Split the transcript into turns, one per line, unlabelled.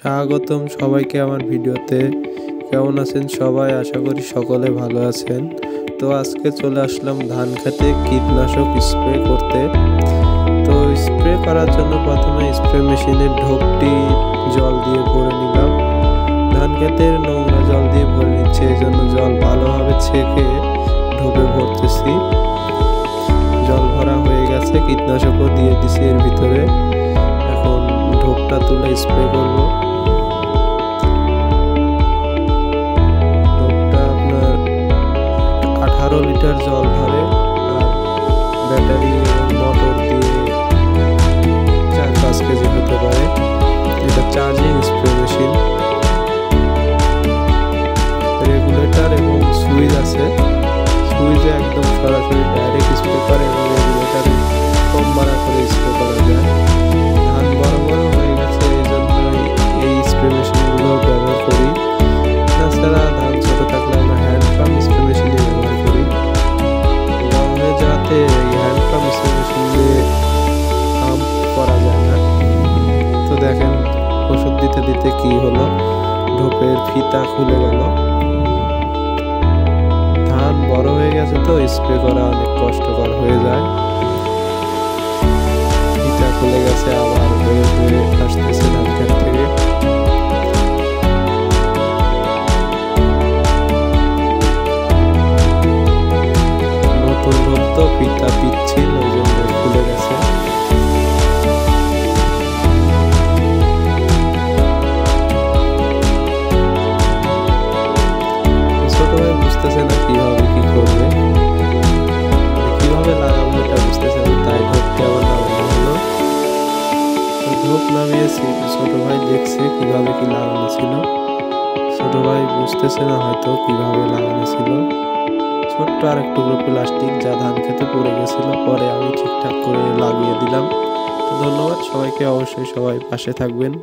স্বাগতম সবাইকে আমার ভিডিওতে। কেমন আছেন সবাই? আশা করি সকলে ভালো আছেন। তো আজকে চলে আসলাম ধান খেতে কীটনাশক স্প্রে করতে। তো স্প্রে করার জন্য প্রথমে স্প্রে মেশিনের ঢোকটি জল দিয়ে ভরে নিলাম। ধান খেতের নোংরা জল দিয়ে ভরে নিচ্ছে, এই জন্য জল ভালোভাবে ছেঁকে ঢোকে ভরতেছি। জল ভরা হয়ে গেছে, কীটনাশকও দিয়ে দিছি এর ভিতরে। এখন ঢোকটা তুলে স্প্রে করব। ঢোকটা আপনার 18 লিটার জল ধরে, আর ব্যাটারি মোটর দিয়ে 4-5 কেজি হতে পারে। এটা চার্জিং স্প্রে মেশিন, রেগুলেটর এবং সুইচ আছে। সুইচে একদম সরাসরি ডাইরেক্ট স্প্রে করে এবং রেগুলেটরে কম বাড়া করে স্প্রে করা যায়। ধান বড় বড় হয়ে গেছে, এই জন্যই এই স্প্রে মেশিনগুলো ব্যবহার করি। তাছাড়া ধান ছোটো থাকলে আমরা হ্যান্ড পাম্প স্প্রে মেশিনই ব্যবহার করি। গরমে যাতে এই হ্যান্ড পাম্প স্প্রে মেশিন দিয়ে পাম্প করা যায় না। তো দেখেন ওষুধ দিতে দিতে কি হলো, ঢোপের ফিতা খুলে গেল। ধান বড় হয়ে গেছে তো স্প্রে করা অনেক কষ্টকর হয়ে যায়। ফিতা খুলে গেছে, আবার বয়ে বয়ে আসতেছে ধান খেত থেকে। নতুন ঢোপ তো ফিতা পিচ্ছিল, ওই জন্য খুলে গেছে। ছোট ভাই বুঝতেছে না কিভাবে কি করবে, কিভাবে লাগাবো এটা বুঝতেছে না, তাই ঢোপকে আবার নামানো হলো। ঢোপ নামিয়েছি, ছোট ভাই দেখছে কিভাবে কি লাগানো ছিল। ছোট ভাই বুঝতেছে না হয়তো কিভাবে লাগানো ছিল। ছোট্ট আর একটু প্লাস্টিক যা ধান খেতে পড়ে গেছিল, পরে আমি ঠিকঠাক করে লাগিয়ে দিলাম। তো ধন্যবাদ সবাইকে, অবশ্যই সবাই পাশে থাকবেন।